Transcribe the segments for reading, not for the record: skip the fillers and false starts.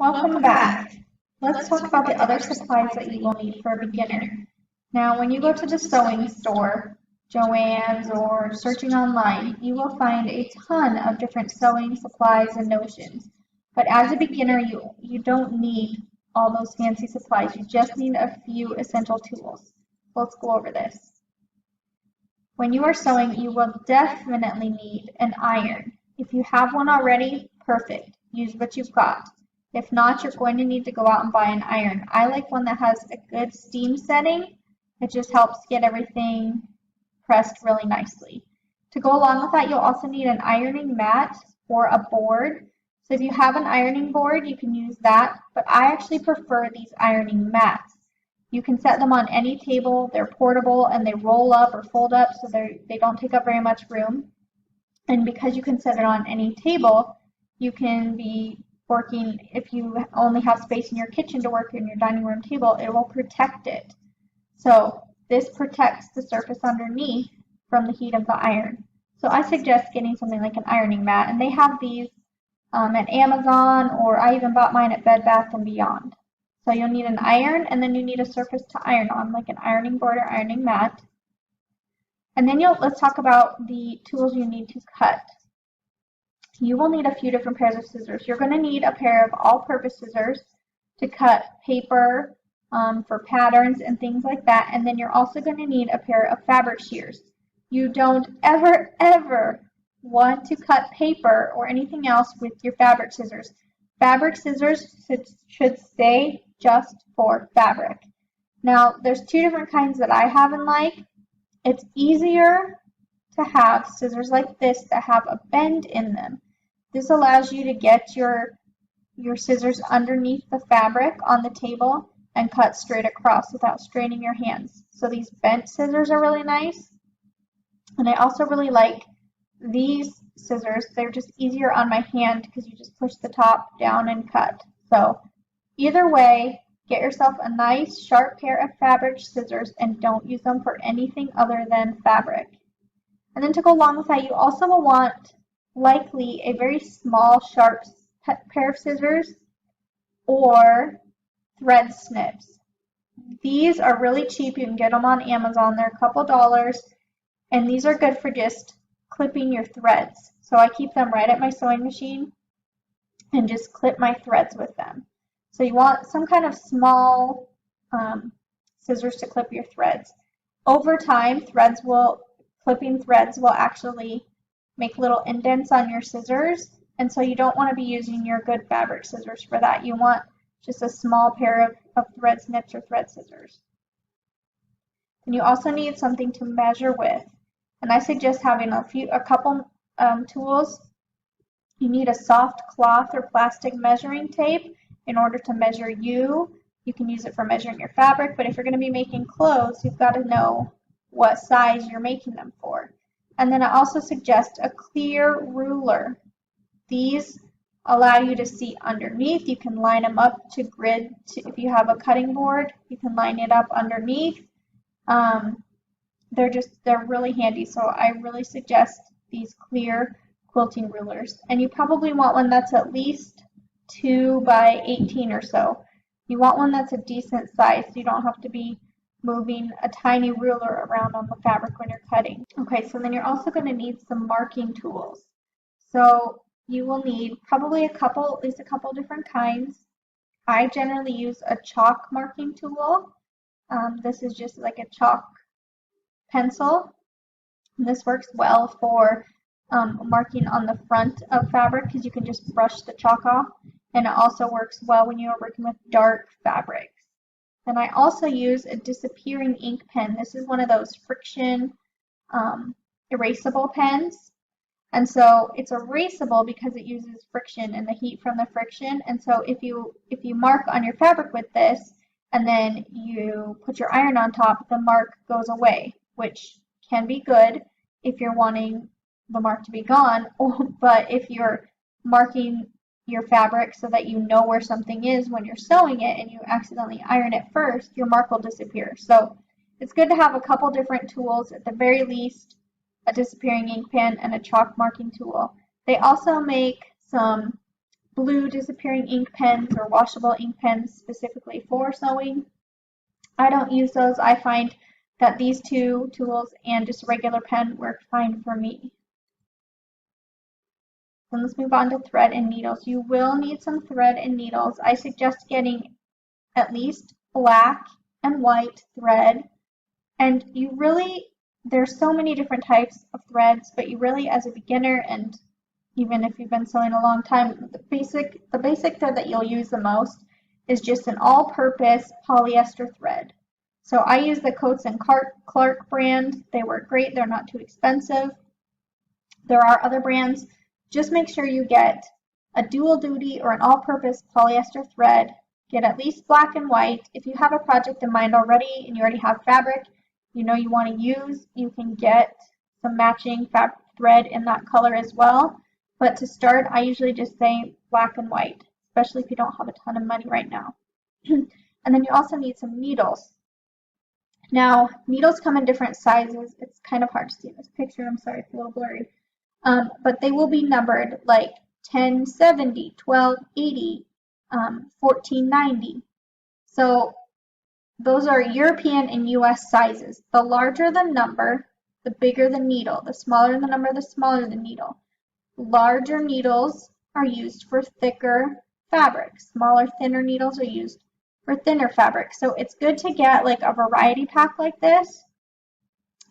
Welcome back. Let's talk about the other supplies that you will need for a beginner. Now, when you go to the sewing store, Joann's, or searching online, you will find a ton of different sewing supplies and notions. But as a beginner, you don't need all those fancy supplies. You just need a few essential tools. Let's go over this. When you are sewing, you will definitely need an iron. If you have one already, perfect. Use what you've got. If not, you're going to need to go out and buy an iron. I like one that has a good steam setting. It just helps get everything pressed really nicely. To go along with that, you'll also need an ironing mat or a board. So if you have an ironing board, you can use that, but I actually prefer these ironing mats. You can set them on any table. They're portable and they roll up or fold up, so they don't take up very much room. And because you can set it on any table, you can be working, if you only have space in your kitchen to work in your dining room table, it will protect it. So this protects the surface underneath from the heat of the iron. So I suggest getting something like an ironing mat, and they have these at Amazon, or I even bought mine at Bed Bath & Beyond. So you'll need an iron, and then you need a surface to iron on, like an ironing board or ironing mat. And then let's talk about the tools you need to cut. You will need a few different pairs of scissors. You're going to need a pair of all-purpose scissors to cut paper for patterns and things like that. And then you're also going to need a pair of fabric shears. You don't ever want to cut paper or anything else with your fabric scissors. Fabric scissors should stay just for fabric. Now, there's two different kinds that I have and like. It's easier to have scissors like this that have a bend in them. This allows you to get your scissors underneath the fabric on the table and cut straight across without straining your hands. So these bent scissors are really nice. And I also really like these scissors. They're just easier on my hand because you just push the top down and cut. So either way, get yourself a nice sharp pair of fabric scissors and don't use them for anything other than fabric. And then to go along with that, you also will want likely a very small sharp pair of scissors or thread snips. These are really cheap. You can get them on Amazon. They're a couple dollars, and these are good for just clipping your threads. So I keep them right at my sewing machine and just clip my threads with them. So you want some kind of small scissors to clip your threads. Over time, clipping threads will actually make little indents on your scissors, and so you don't want to be using your good fabric scissors for that. You want just a small pair of thread snips or thread scissors. And you also need something to measure with, and I suggest having a couple tools. You need a soft cloth or plastic measuring tape in order to measure you. You can use it for measuring your fabric, but if you're going to be making clothes, you've got to know what size you're making them for. And then I also suggest a clear ruler. These allow you to see underneath. You can line them up to grid. If you have a cutting board, you can line it up underneath. They're really handy, so I really suggest these clear quilting rulers. And you probably want one that's at least 2 by 18 or so. You want one that's a decent size, so you don't have to be moving a tiny ruler around on the fabric when you're cutting. Okay, so then you're also going to need some marking tools. So you will need probably at least a couple different kinds. I generally use a chalk marking tool. This is just like a chalk pencil. And this works well for marking on the front of fabric because you can just brush the chalk off. And it also works well when you are working with dark fabrics. And I also use a disappearing ink pen. This is one of those friction erasable pens. And so it's erasable because it uses friction and the heat from the friction. And so if you mark on your fabric with this and then you put your iron on top, the mark goes away, which can be good if you're wanting the mark to be gone. But if you're marking your fabric so that you know where something is when you're sewing it and you accidentally iron it first, your mark will disappear. So it's good to have a couple different tools, at the very least a disappearing ink pen and a chalk marking tool. They also make some blue disappearing ink pens or washable ink pens specifically for sewing. I don't use those. I find that these two tools and just a regular pen work fine for me. Then let's move on to thread and needles. You will need some thread and needles. I suggest getting at least black and white thread. And you really, there's so many different types of threads, but you really, as a beginner, and even if you've been sewing a long time, the basic thread that you'll use the most is just an all-purpose polyester thread. So I use the Coats and Clark brand. They work great. They're not too expensive. There are other brands. Just make sure you get a dual duty or an all-purpose polyester thread. Get at least black and white. If you have a project in mind already and you already have fabric you know you want to use, you can get some matching fabric thread in that color as well. But to start, I usually just say black and white, especially if you don't have a ton of money right now. And then you also need some needles. Now, needles come in different sizes. It's kind of hard to see in this picture. I'm sorry, it's a little blurry. But they will be numbered like 1070, 1280, 1490. So those are European and US sizes. The larger the number, the bigger the needle. The smaller the number, the smaller the needle. Larger needles are used for thicker fabric. Smaller, thinner needles are used for thinner fabric. So it's good to get like a variety pack like this.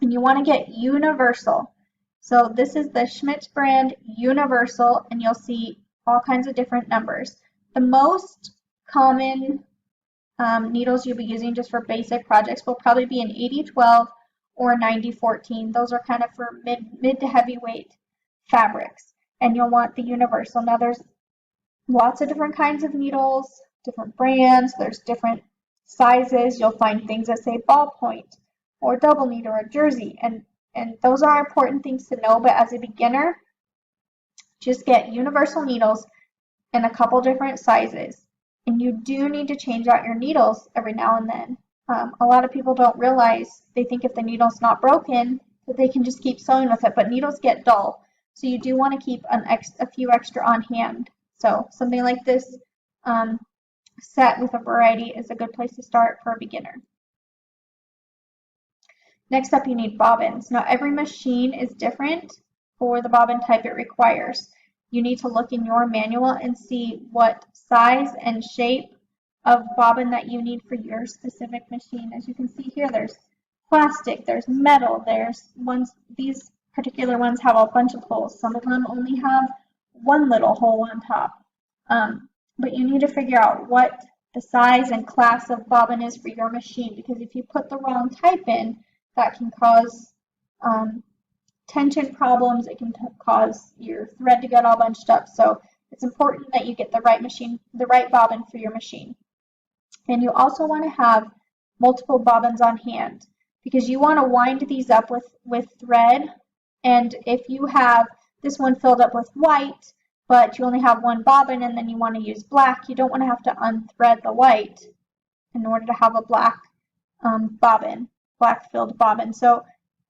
And you want to get universal. So this is the Schmitz brand universal, and you'll see all kinds of different numbers. The most common needles you'll be using just for basic projects will probably be an 8012 or 9014. Those are kind of for mid to heavyweight fabrics. And you'll want the universal. Now there's lots of different kinds of needles, different brands, there's different sizes. You'll find things that say ballpoint or double needle or jersey, and those are important things to know. But as a beginner, just get universal needles in a couple different sizes. And you do need to change out your needles every now and then. A lot of people don't realize, they think if the needle's not broken, that they can just keep sewing with it, but needles get dull. So you do want to keep a few extra on hand. So something like this set with a variety is a good place to start for a beginner. Next up, you need bobbins. Now every machine is different for the bobbin type it requires. You need to look in your manual and see what size and shape of bobbin that you need for your specific machine. As you can see here, there's plastic, there's metal, there's ones, these particular ones have a bunch of holes. Some of them only have one little hole on top. But you need to figure out what the size and class of bobbin is for your machine, because if you put the wrong type in, that can cause tension problems. It can cause your thread to get all bunched up. So it's important that you get the right bobbin for your machine. And you also want to have multiple bobbins on hand, because you want to wind these up with thread. And if you have this one filled up with white, but you only have one bobbin and then you want to use black, you don't want to have to unthread the white in order to have a black bobbin, black filled bobbin. So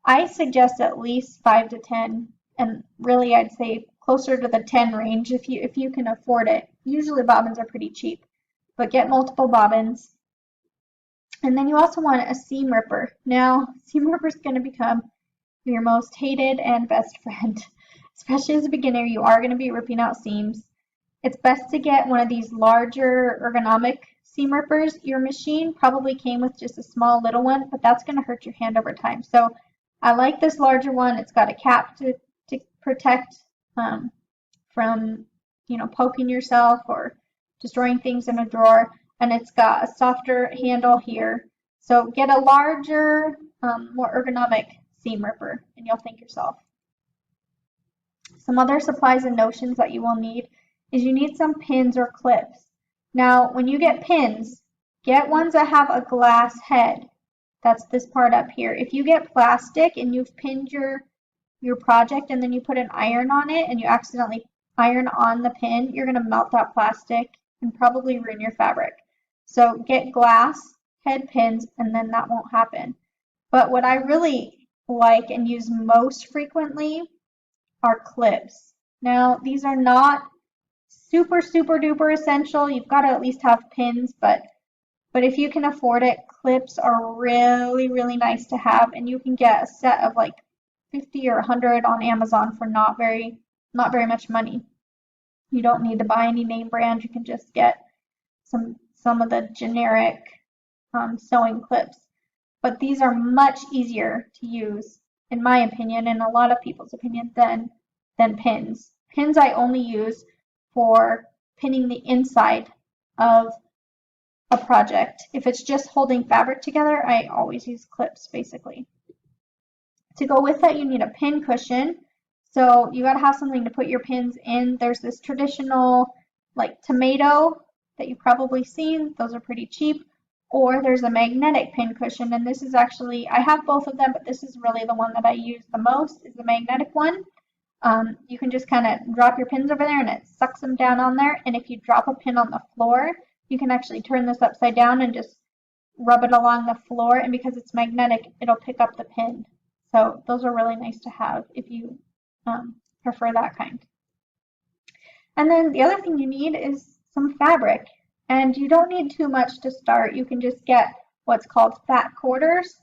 I suggest at least 5 to 10, and really I'd say closer to the 10 range if you can afford it. Usually bobbins are pretty cheap, but get multiple bobbins. And then you also want a seam ripper. Now, seam ripper is going to become your most hated and best friend. Especially as a beginner, you are going to be ripping out seams. It's best to get one of these larger ergonomic seam rippers. Your machine probably came with just a small little one, but that's going to hurt your hand over time. So I like this larger one. It's got a cap to protect from poking yourself or destroying things in a drawer, and it's got a softer handle here. So get a larger, more ergonomic seam ripper, and you'll thank yourself. Some other supplies and notions that you will need is you need some pins or clips. Now, when you get pins, get ones that have a glass head. That's this part up here. If you get plastic and you've pinned your project and then you put an iron on it and you accidentally iron on the pin, you're going to melt that plastic and probably ruin your fabric. So get glass head pins, and then that won't happen. But what I really like and use most frequently are clips. Now, these are not super, super duper essential. You've got to at least have pins, but if you can afford it, clips are really, really nice to have, and you can get a set of like 50 or 100 on Amazon for not very much money. You don't need to buy any name brand. You can just get some of the generic sewing clips. But these are much easier to use, in my opinion, and a lot of people's opinion, than pins. Pins I only use for pinning the inside of a project. If it's just holding fabric together, I always use clips basically. To go with that, you need a pin cushion. So you got to have something to put your pins in. There's this traditional like tomato that you've probably seen. Those are pretty cheap. Or there's a magnetic pin cushion, and this is actually, I have both of them, but this is really the one that I use the most, is the magnetic one. You can just kind of drop your pins over there and it sucks them down on there. And if you drop a pin on the floor, you can actually turn this upside down and just rub it along the floor, and because it's magnetic, it'll pick up the pin. So those are really nice to have if you prefer that kind. And then the other thing you need is some fabric. And you don't need too much to start. You can just get what's called fat quarters.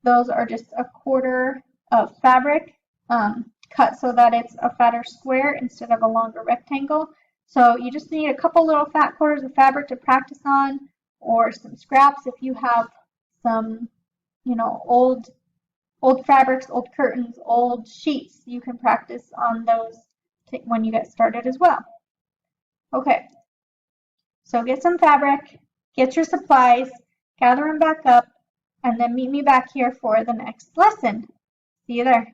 Those are just a quarter of fabric cut so that it's a fatter square instead of a longer rectangle. So you just need a couple little fat quarters of fabric to practice on, or some scraps if you have some, you know, old fabrics, old curtains, old sheets. You can practice on those when you get started as well. Okay. So get some fabric, get your supplies, gather them back up, and then meet me back here for the next lesson. See you there.